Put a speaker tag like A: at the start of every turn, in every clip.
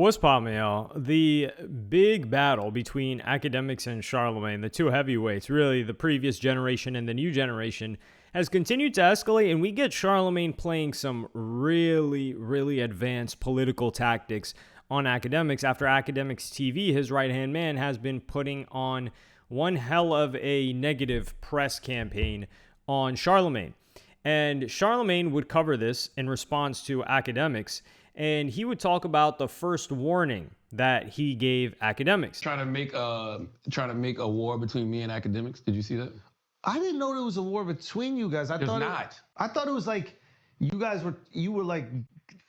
A: What's poppin', y'all? The big battle between Academics and Charlamagne, the two heavyweights, really the previous generation and the new generation, has continued to escalate, and we get Charlamagne playing some really advanced political tactics on Academics after Academics TV, his right-hand man, has been putting on one hell of a negative press campaign on Charlamagne. And Charlamagne would cover this in response to Academics, and he would talk about the first warning that he gave Academics.
B: Trying to make a war between me and Academics. Did you see that?
C: I didn't know there was a war between you guys. I thought it was like you were like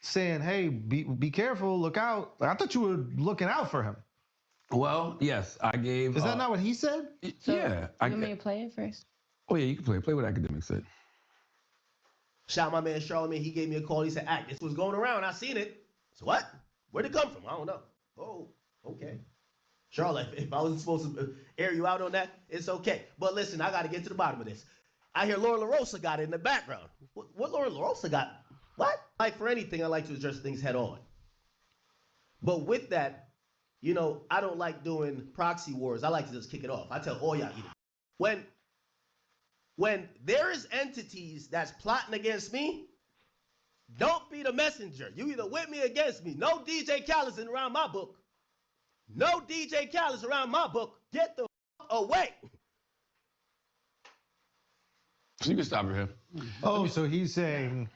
C: saying, hey, be careful, look out. Like, I thought you were looking out for him.
B: Well, yes, I gave.
C: Is that not what he said?
D: So,
B: yeah.
D: You want me to play it first?
B: Oh yeah, you can play what Academics said.
E: Shout my man Charlamagne, he gave me a call. He said, this was going around. I seen it. So what? Where'd it come from? I don't know. Oh, okay. Charlotte, if I wasn't supposed to air you out on that, it's okay. But listen, I got to get to the bottom of this. I hear Laura LaRosa got it in the background. What Laura LaRosa got? What? Like for anything, I like to address things head on. But with that, I don't like doing proxy wars. I like to just kick it off. I tell all y'all either. When there is entities that's plotting against me, don't be the messenger. You either with me or against me. No DJ Khaled's around my book. No DJ Khaled's around my book. Get the f away.
B: So you can stop it here.
C: Oh, so he's saying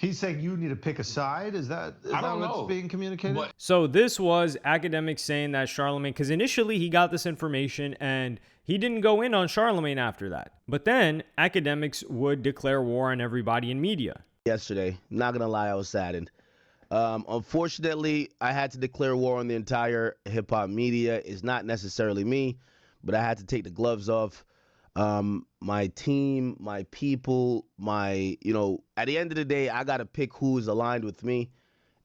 C: you need to pick a side? Is that what's being communicated?
A: So this was Academics saying that Charlamagne, because initially he got this information and he didn't go in on Charlamagne after that. But then Academics would declare war on everybody in media.
E: Yesterday, not gonna lie, I was saddened. Unfortunately, I had to declare war on the entire hip hop media. It's not necessarily me, but I had to take the gloves off. My team, my people, at the end of the day, I got to pick who's aligned with me,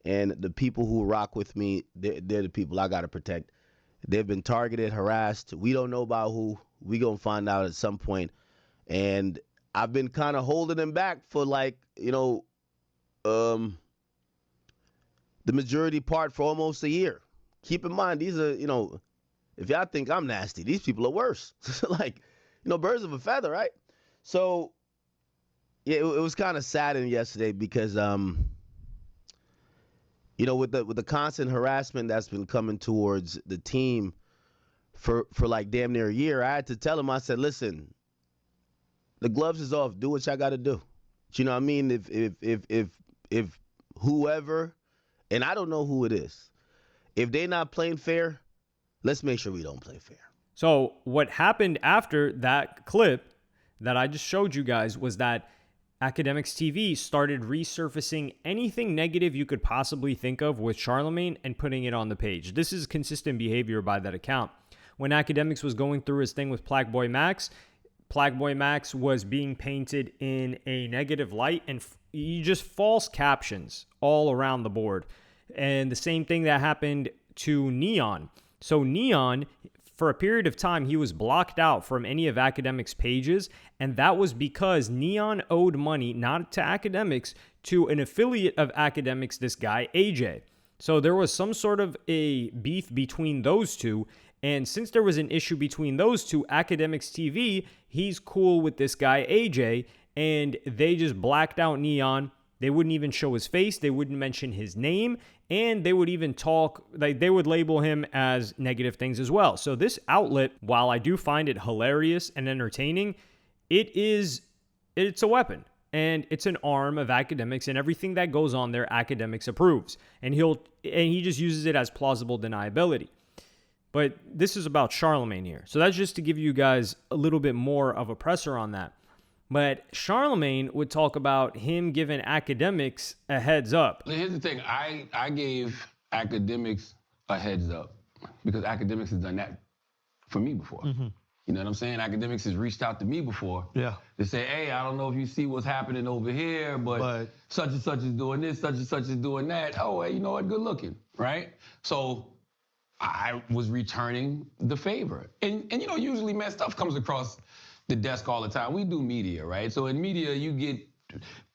E: and the people who rock with me, they're the people I got to protect. They've been targeted, harassed. We don't know about who. We gonna find out at some point. And I've been kind of holding them back for the majority part for almost a year. Keep in mind, these are, if y'all think I'm nasty, these people are worse. Birds of a feather, right? So, yeah, it was kind of saddening yesterday because, with the constant harassment that's been coming towards the team for like damn near a year, I had to tell him, I said, listen, the gloves is off. Do what y'all got to do. You know what I mean? If whoever, and I don't know who it is, if they not playing fair, let's make sure we don't play fair.
A: So what happened after that clip that I just showed you guys was that Academics TV started resurfacing anything negative you could possibly think of with Charlamagne and putting it on the page. This is consistent behavior by that account. When Academics was going through his thing with Plaque Max was being painted in a negative light, and you just false captions all around the board. And the same thing that happened to Neon. So Neon, for a period of time, he was blocked out from any of Academics' pages, and that was because Neon owed money, not to Academics, to an affiliate of Academics, this guy, AJ. So there was some sort of a beef between those two, and since there was an issue between those two, Academics TV, he's cool with this guy, AJ, and they just blacked out Neon. They wouldn't even show his face. They wouldn't mention his name. And they would even talk, they would label him as negative things as well. So this outlet, while I do find it hilarious and entertaining, it's a weapon. And it's an arm of Academics, and everything that goes on there, Academics approves. And he just uses it as plausible deniability. But this is about Charlamagne here. So that's just to give you guys a little bit more of a presser on that. But Charlamagne would talk about him giving Academics a heads up.
B: Here's the thing. I gave Academics a heads up because Academics has done that for me before. Mm-hmm. You know what I'm saying? Academics has reached out to me before.
C: Yeah.
B: To say, hey, I don't know if you see what's happening over here, but such and such is doing this, such and such is doing that. Oh, hey, you know what? Good looking, right? So I was returning the favor. And usually, man, stuff comes across the desk all the time. We do media, right? So in media, you get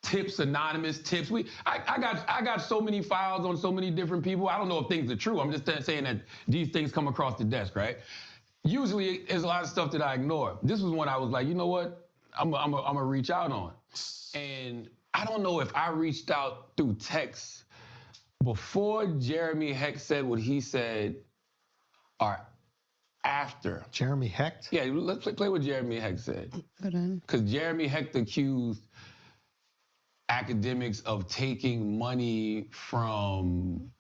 B: tips, anonymous tips. I got so many files on so many different people. I don't know if things are true. I'm just saying that these things come across the desk, right? Usually, there's a lot of stuff that I ignore. This was one I was like, you know what? I'm gonna reach out on. And I don't know if I reached out through text before Jeremy Heck said what he said or after.
C: Jeremy Hecht?
B: Yeah, let's play what Jeremy Heck said. Because Jeremy Heck accused academics of taking money from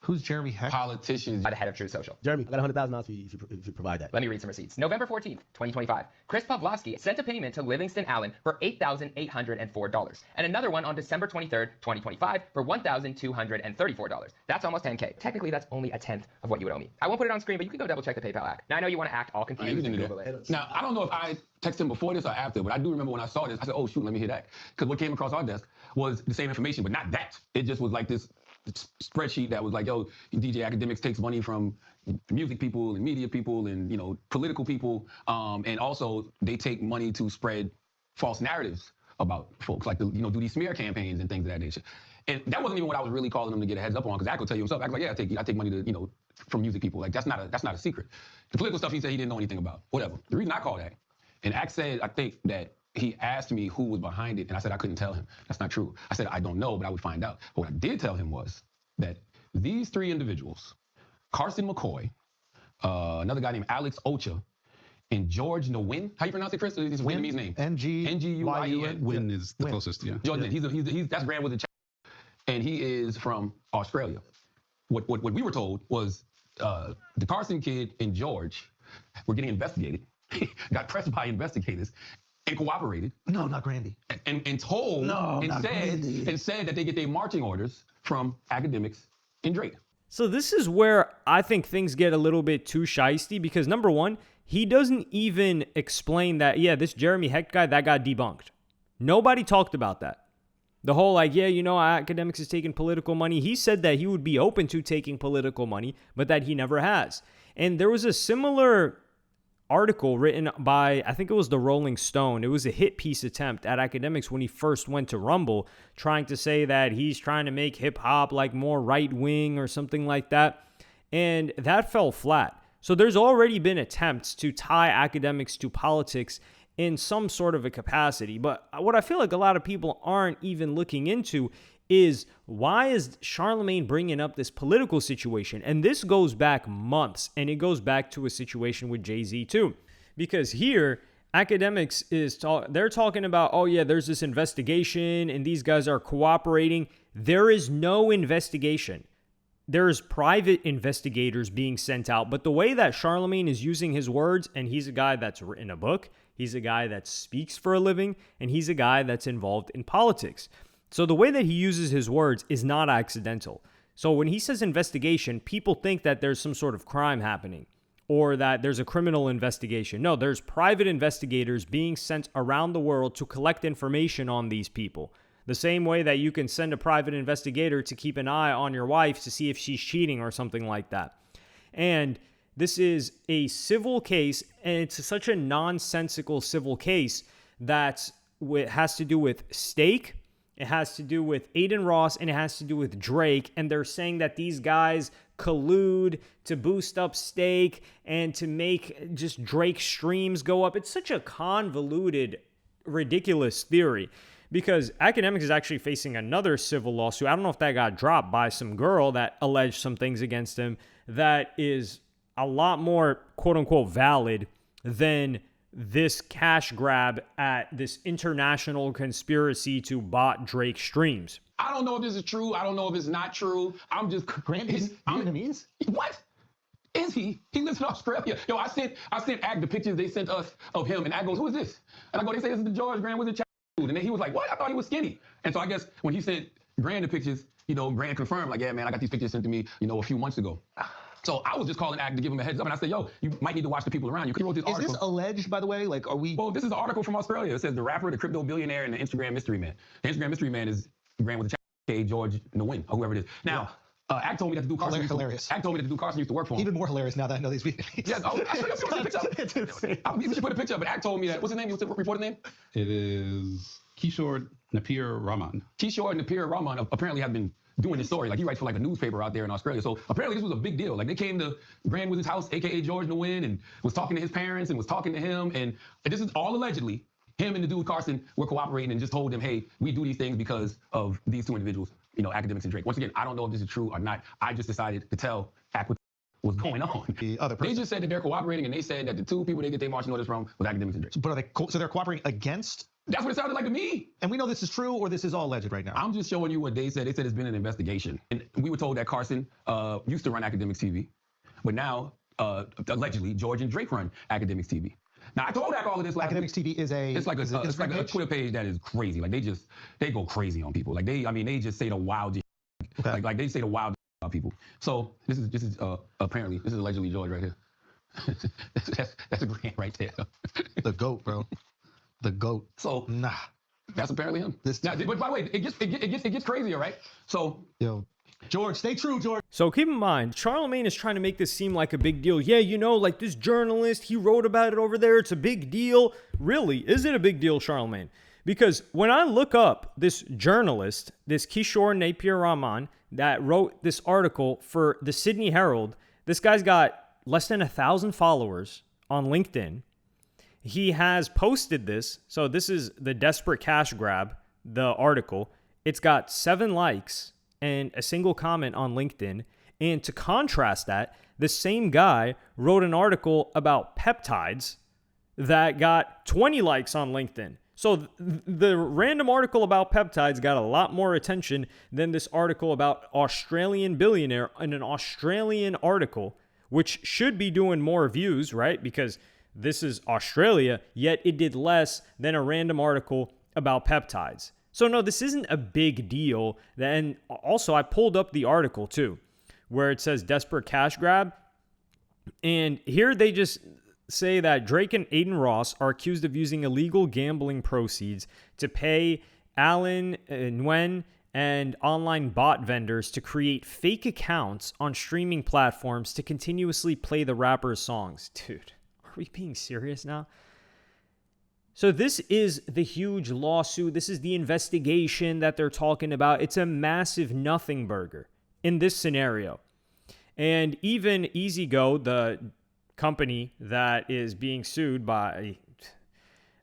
C: Who's Jeremy Heck?
B: Politicians.
D: By the head of Truth Social.
E: Jeremy, I got $100,000 for you if you provide that.
D: Let me read some receipts. November 14th, 2025. Chris Pavlovsky sent a payment to Livingston Allen for $8,804. And another one on December 23rd, 2025 for $1,234. That's almost $10K. Technically, that's only a tenth of what you would owe me. I won't put it on screen, but you can go double check the PayPal act. Now, I know you want to act all confused and Google it.
B: Now, I don't know if I texted him before this or after, but I do remember when I saw this, I said, oh, shoot, let me hear that. Because what came across our desk was the same information, but not that. It just was like this spreadsheet that was like, yo, DJ Academics takes money from music people and media people and, you know, political people. And also they take money to spread false narratives about folks, like, do these smear campaigns and things of that nature. And that wasn't even what I was really calling them to get a heads up on, because Ack will tell you himself. Ack's like, yeah, I take money to, from music people. Like, that's not a secret. The political stuff he said he didn't know anything about. Whatever. The reason I called Ack, and Ack said, I think that he asked me who was behind it, and I said I couldn't tell him. That's not true. I said I don't know, but I would find out. But what I did tell him was that these three individuals, Carson McCoy, another guy named Alex Ocha, and George Nguyen. How you pronounce it, Chris? It's a Vietnamese name.
C: Nguyen.
F: Nguyen is the closest, yeah.
B: George, he's that's Grand Wizard, and he is from Australia. What we were told was the Carson kid and George were getting investigated, got pressed by investigators, and cooperated.
C: No, not Grandy.
B: And told and said that they get their marching orders from academics and Drake.
A: So this is where I think things get a little bit too shiesty, because number one, he doesn't even explain that, yeah, this Jeremy Hecht guy, that got debunked. Nobody talked about that. The whole academics is taking political money. He said that he would be open to taking political money, but that he never has. And there was a similar article written by, I think it was the Rolling Stone. It was a hit piece attempt at academics when he first went to Rumble, trying to say that he's trying to make hip hop like more right wing or something like that. And that fell flat. So there's already been attempts to tie academics to politics in some sort of a capacity. But what I feel like a lot of people aren't even looking into is, why is Charlamagne bringing up this political situation? And this goes back months, and it goes back to a situation with Jay-Z too. Because here, academics they're talking about, oh yeah, there's this investigation and these guys are cooperating. There is no investigation. There's private investigators being sent out. But the way that Charlamagne is using his words, and he's a guy that's written a book, he's a guy that speaks for a living, and he's a guy that's involved in politics. So the way that he uses his words is not accidental. So when he says investigation, people think that there's some sort of crime happening or that there's a criminal investigation. No, there's private investigators being sent around the world to collect information on these people. The same way that you can send a private investigator to keep an eye on your wife to see if she's cheating or something like that. And this is a civil case, and it's such a nonsensical civil case that has to do with Stake. It has to do with Aiden Ross, and it has to do with Drake. And they're saying that these guys collude to boost up Stake and to make just Drake's streams go up. It's such a convoluted, ridiculous theory, because Academics is actually facing another civil lawsuit. I don't know if that got dropped by some girl that alleged some things against him that is a lot more quote unquote valid than this cash grab at this international conspiracy to bot Drake streams.
B: I don't know if this is true. I don't know if it's not true. I'm just
C: Grandy's Vietnamese.
B: What? Is he? He lives in Australia. Yo, I sent Ack the pictures they sent us of him, and Ack goes, who is this? And I go, they say this is the George Grand Wizard dude. And then he was like, what? I thought he was skinny. And so I guess when he sent Grand the pictures, Grand confirmed, like, yeah, man, I got these pictures sent to me, a few months ago. So I was just calling Ack to give him a heads up, and I said, yo, you might need to watch the people around you. He wrote this article.
C: Is this alleged, by the way? Like, are we?
B: Well, this is an article from Australia. It says the rapper, the crypto billionaire, and the Instagram mystery man. The Instagram mystery man is Grand with the George Nguyen, or whoever it is. Now, Ack told me that the dude Carson Ack told me that the dude Carson used to work for him.
C: Even more hilarious now that I know these Vietnamese.
B: Yes, you should put a picture up. You should put a picture up, but Ack told me that, what's his name? You report his name?
F: It is Kishore Napir-Rahman.
B: Kishore Napir-Rahman apparently have been doing this story. Like, he writes for like a newspaper out there in Australia. So apparently this was a big deal. Like, they came to Grand Wizard's house, aka George Nguyen, and was talking to his parents and was talking to him. And this is all allegedly. Him and the dude Carson were cooperating and just told him, hey, we do these things because of these two individuals, you know, Academics and Drake. Once again, I don't know if this is true or not. I just decided to tell Aqua what's going on.
C: The other person.
B: They just said that they're cooperating, and they said that the two people they get their marching orders from was Academics and Drake.
C: But are they so they're cooperating against?
B: That's what it sounded like to me.
C: And we know this is true, or this is all alleged right now.
B: I'm just showing you what they said. They said it's been an investigation. And we were told that Carson used to run Academics TV, but now, allegedly, George and Drake run Academics TV. Now, I told Ak all of this last
C: Academics TV is a...
B: It's like a Twitter page that is crazy. Like, they go crazy on people. Like, they just say the wild
C: okay.
B: like they say the wild about people. So this is apparently, this is allegedly George right here. that's a grand right there.
C: The GOAT, bro. The GOAT.
B: So
C: nah,
B: that's apparently him. Now, but by the way, it gets crazier, right? So
C: yo, George, stay true, George.
A: So keep in mind, Charlamagne is trying to make this seem like a big deal. Yeah, you know, like this journalist, he wrote about it over there. It's a big deal. Really, is it a big deal, Charlamagne? Because when I look up this journalist, this Kishore Napir-Rahman, that wrote this article for the Sydney Herald, this guy's got less than 1,000 followers on LinkedIn. He has posted this. So this is the Desperate Cash Grab, the article. It's got 7 likes and a single comment on LinkedIn. And to contrast that, the same guy wrote an article about peptides that got 20 likes on LinkedIn. So the random article about peptides got a lot more attention than this article about Australian billionaire in an Australian article, which should be doing more views, right? Because this is Australia, yet it did less than a random article about peptides. So no, this isn't a big deal. And also, I pulled up the article too, where it says Desperate Cash Grab. And here they just say that Drake and Aiden Ross are accused of using illegal gambling proceeds to pay Alan Nguyen and online bot vendors to create fake accounts on streaming platforms to continuously play the rapper's songs. Dude, are we being serious now? So this is the huge lawsuit. This is the investigation that they're talking about. It's a massive nothing burger in this scenario. And even EasyGo, the company that is being sued by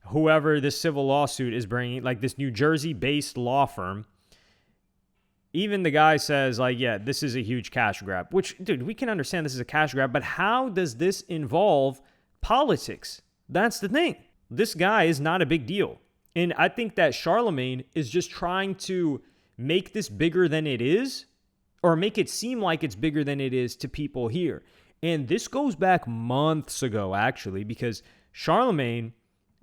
A: whoever this civil lawsuit is bringing, like this New Jersey-based law firm, even the guy says, like, yeah, this is a huge cash grab. Which, dude, we can understand this is a cash grab, but how does this involve politics? That's the thing. This guy is not a big deal. And I think that Charlamagne is just trying to make this bigger than it is, or make it seem like it's bigger than it is to people here. And this goes back months ago, actually, because Charlamagne,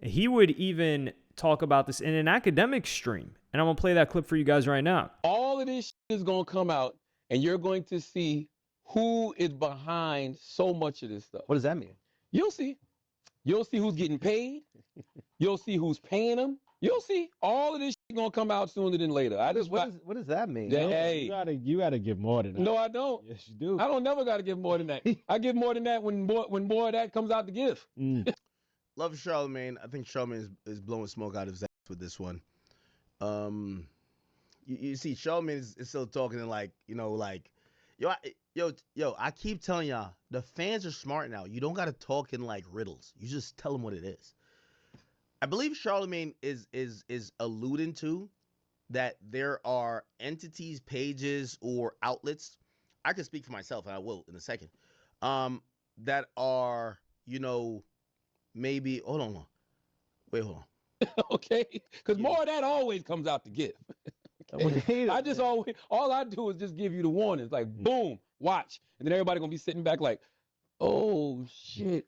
A: he would even talk about this in an academic stream. And I'm going to play that clip for you guys right now.
G: All of this shit is going to come out, and you're going to see who is behind so much of this stuff.
H: What does that mean?
G: You'll see. You'll see who's getting paid. You'll see who's paying them. You'll see. All of this shit going to come out sooner than later.
H: What does that mean?
G: Hey.
I: You gotta give more than that.
G: No, I don't.
I: Yes, you do.
G: I don't never got to give more than that. I give more than that when more of that comes out to give.
E: Love Charlamagne. I think Charlamagne is blowing smoke out of his ass with this one. You see, Charlamagne is still talking in like, yo, I keep telling y'all, the fans are smart now. You don't got to talk in like riddles. You just tell them what it is. I believe Charlamagne is alluding to that there are entities, pages, or outlets. I can speak for myself, and I will in a second. That are, maybe hold on.
G: Okay, because more of that always comes out to give. Okay? All I do is just give you the warnings, like boom, watch, and then everybody gonna be sitting back like, oh shit,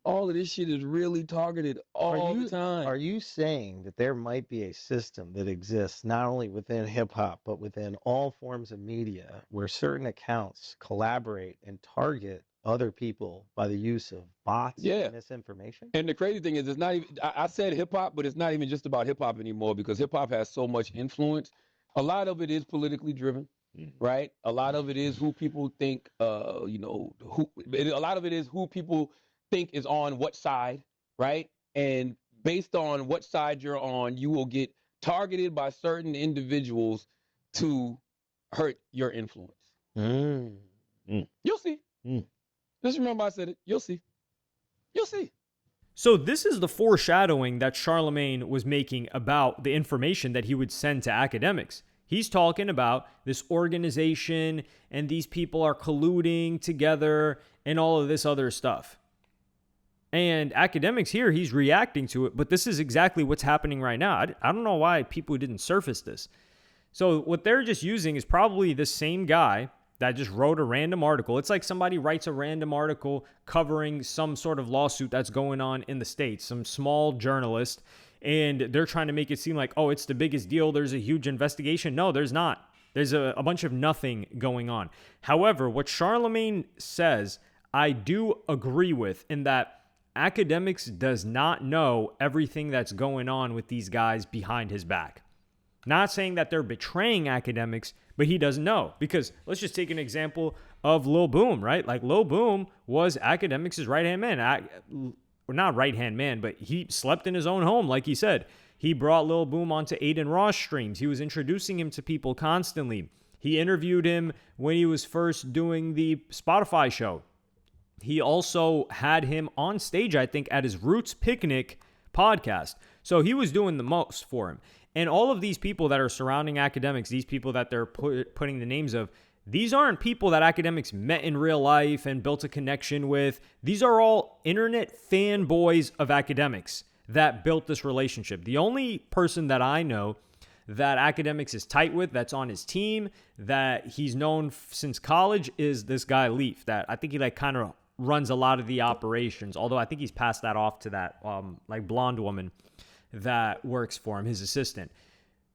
G: all of this shit is really targeted all the time.
H: Are you saying that there might be a system that exists not only within hip hop but within all forms of media where certain accounts collaborate and target other people by the use of bots and misinformation?
G: And the crazy thing is, it's not even, I said hip hop, but it's not even just about hip hop anymore, because hip hop has so much influence. A lot of it is politically driven, right? A lot of it is who people think, a lot of it is who people think is on what side, right? And based on what side you're on, you will get targeted by certain individuals to hurt your influence. You'll see. Just remember I said it. You'll see. You'll see.
A: So this is the foreshadowing that Charlamagne was making about the information that he would send to academics. He's talking about this organization and these people are colluding together and all of this other stuff. And academics here, he's reacting to it, but this is exactly what's happening right now. I don't know why people didn't surface this. So what they're just using is probably the same guy that just wrote a random article. It's like somebody writes a random article covering some sort of lawsuit that's going on in the States, some small journalist, and they're trying to make it seem like, oh, it's the biggest deal. There's a huge investigation. No, there's not. There's a bunch of nothing going on. However, what Charlamagne says, I do agree with, in that academics does not know everything that's going on with these guys behind his back. Not saying that they're betraying academics, but he doesn't know. Because let's just take an example of Lil Boom, right? Like Lil Boom was academics' right-hand man. Not right-hand man, but he slept in his own home, like he said. He brought Lil Boom onto Aiden Ross streams. He was introducing him to people constantly. He interviewed him when he was first doing the Spotify show. He also had him on stage, I think, at his Roots Picnic podcast. So he was doing the most for him. And all of these people that are surrounding academics, these people that they're putting the names of, these aren't people that academics met in real life and built a connection with. These are all internet fanboys of academics that built this relationship. The only person that I know that academics is tight with, that's on his team, that he's known since college, is this guy Leaf, that I think he kind of runs a lot of the operations, although I think he's passed that off to that blonde woman that works for him, his assistant.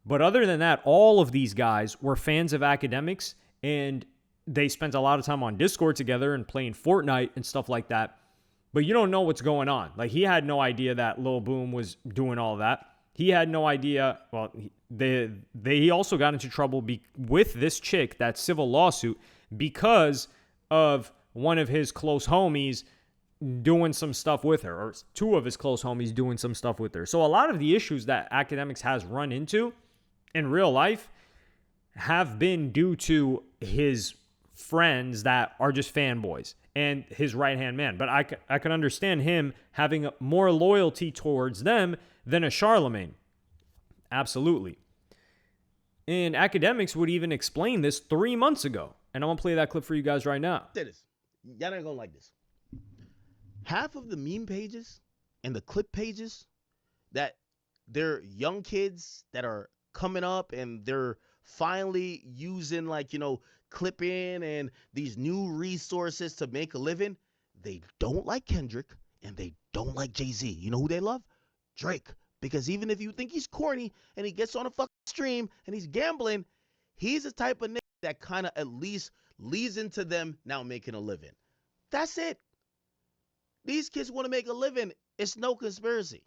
A: But other than that, all of these guys were fans of academics, and they spent a lot of time on Discord together and playing Fortnite and stuff like that. But you don't know what's going on. Like, he had no idea that Lil Boom was doing all that. He had no idea. Well, he also got into trouble with this chick, that civil lawsuit, because of one of his close homies doing some stuff with her, or two of his close homies doing some stuff with her. So a lot of the issues that academics has run into in real life have been due to his friends that are just fanboys and his right-hand man. But I can understand him having more loyalty towards them than a Charlamagne. Absolutely. And academics would even explain this 3 months ago. And I'm going to play that clip for you guys right now.
E: Say this. Y'all ain't gonna like this. Half of the meme pages and the clip pages that they're young kids that are coming up and they're finally using clipping and these new resources to make a living, they don't like Kendrick and they don't like Jay-Z. You know who they love? Drake. Because even if you think he's corny and he gets on a fucking stream and he's gambling, he's the type of nigga that kind of at least leads into them now making a living. That's it. These kids want to make a living. It's no conspiracy.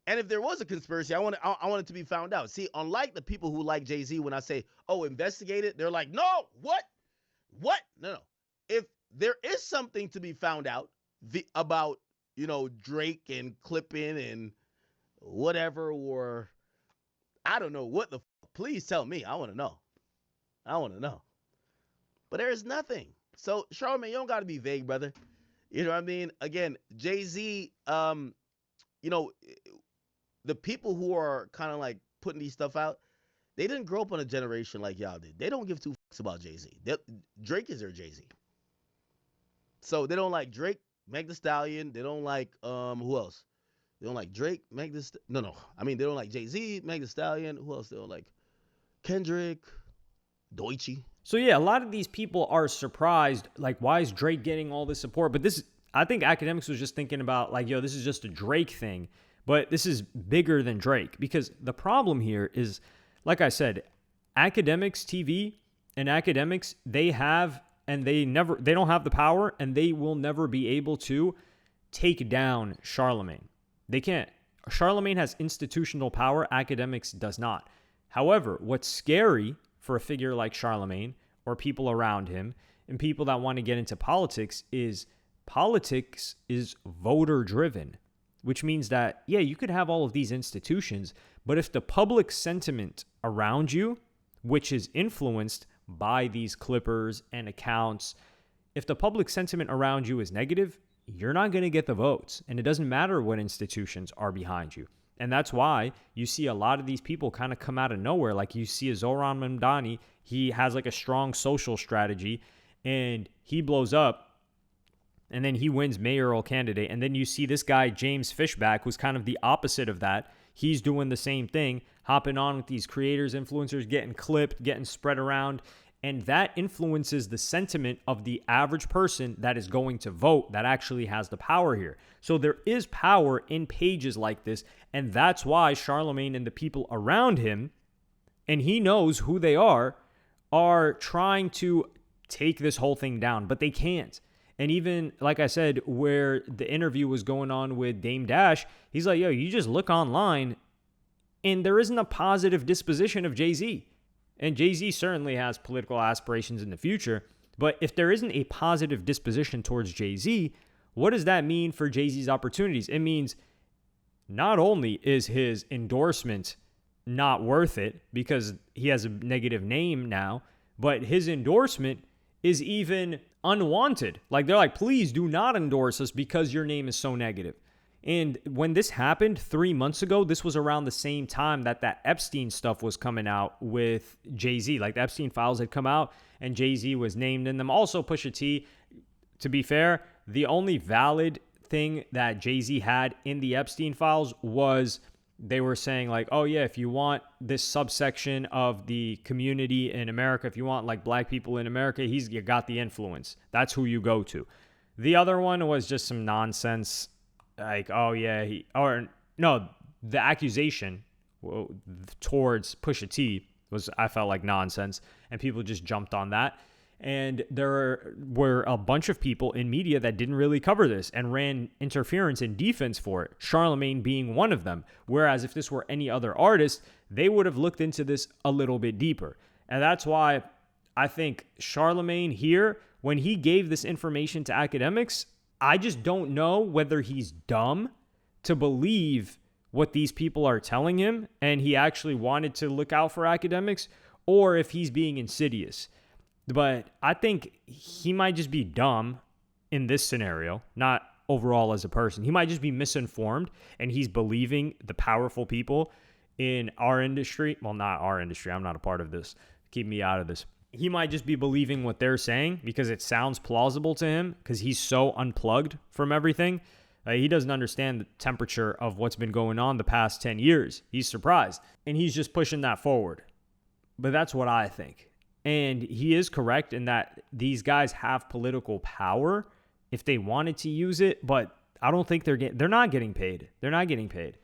E: And if there was a conspiracy, I want it to be found out. See, unlike the people who like Jay-Z, when I say, oh, investigate it, they're like, no, what? What? No. If there is something to be found out about, Drake and clipping and whatever, or I don't know what please tell me. I want to know. But there's nothing. So, Charlamagne, you don't got to be vague, brother. You know what I mean? Again, Jay-Z, the people who are kind of like putting these stuff out, they didn't grow up on a generation like y'all did. They don't give two fucks about Jay-Z. Drake is their Jay-Z. So they don't like Drake, Meg Thee Stallion. They don't like, who else? They don't like Drake, Meg Thee Stallion. No. I mean, they don't like Jay-Z, Meg Thee Stallion. Who else they don't like? Kendrick, Deutsche.
A: So yeah, a lot of these people are surprised, like, why is Drake getting all this support? But I think academics was just thinking about, like, this is just a Drake thing. But this is bigger than Drake, because the problem here is, like I said, academics TV and academics, they don't have the power, and they will never be able to take down Charlamagne. They can't. Charlamagne has institutional power. Academics does not. However, what's scary for a figure like Charlamagne or people around him and people that want to get into politics is voter driven. which means that, yeah, you could have all of these institutions, but if the public sentiment around you, which is influenced by these clippers and accounts, if the public sentiment around you is negative, you're not going to get the votes. And it doesn't matter what institutions are behind you. And that's why you see a lot of these people kind of come out of nowhere. Like you see a Zohran Mamdani, he has like a strong social strategy and he blows up and then he wins mayoral candidate. And then you see this guy, James Fishback, who's kind of the opposite of that. He's doing the same thing, hopping on with these creators, influencers, getting clipped, getting spread around. And that influences the sentiment of the average person that is going to vote that actually has the power here. So there is power in pages like this. And that's why Charlamagne and the people around him, and he knows who they are trying to take this whole thing down, but they can't. And even, like I said, where the interview was going on with Dame Dash, he's like, yo, you just look online and there isn't a positive disposition of Jay-Z. And Jay-Z certainly has political aspirations in the future. But if there isn't a positive disposition towards Jay-Z, what does that mean for Jay-Z's opportunities? It means not only is his endorsement not worth it because he has a negative name now, but his endorsement is even unwanted. Like they're like, please do not endorse us because your name is so negative. And when this happened 3 months ago, this was around the same time that Epstein stuff was coming out with Jay-Z. Like the Epstein files had come out and Jay-Z was named in them. Also Pusha T, to be fair, the only valid thing that Jay-Z had in the Epstein files was they were saying like, oh yeah, if you want this subsection of the community in America, if you want like black people in America, you got the influence. That's who you go to. The other one was just some nonsense. Like, oh yeah, the accusation towards Pusha T was, I felt like nonsense, and people just jumped on that. And there were a bunch of people in media that didn't really cover this and ran interference and defense for it, Charlamagne being one of them. Whereas if this were any other artist, they would have looked into this a little bit deeper. And that's why I think Charlamagne here, when he gave this information to academics, I just don't know whether he's dumb to believe what these people are telling him and he actually wanted to look out for academics, or if he's being insidious. But I think he might just be dumb in this scenario, not overall as a person. He might just be misinformed and he's believing the powerful people in our industry. Well, not our industry. I'm not a part of this. Keep me out of this. He might just be believing what they're saying because it sounds plausible to him because he's so unplugged from everything. He doesn't understand the temperature of what's been going on the past 10 years. He's surprised. And he's just pushing that forward. But that's what I think. And he is correct in that these guys have political power if they wanted to use it, but I don't think they're not getting paid. They're not getting paid.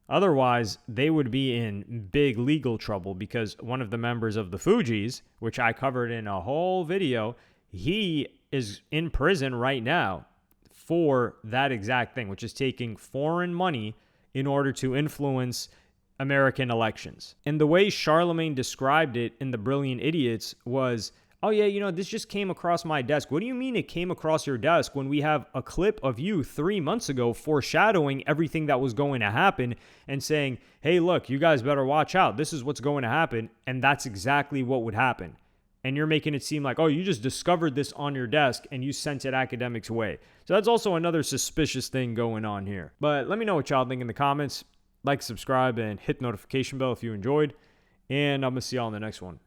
A: Otherwise, they would be in big legal trouble because one of the members of the Fugees, which I covered in a whole video, he is in prison right now for that exact thing, which is taking foreign money in order to influence American elections. And the way Charlamagne described it in The Brilliant Idiots was, oh yeah, this just came across my desk. What do you mean it came across your desk when we have a clip of you 3 months ago foreshadowing everything that was going to happen and saying, hey, look, you guys better watch out. This is what's going to happen. And that's exactly what would happen. And you're making it seem like, oh, you just discovered this on your desk and you sent it academics' way. So that's also another suspicious thing going on here. But let me know what y'all think in the comments. Like, subscribe, and hit the notification bell if you enjoyed. And I'm going to see y'all in the next one.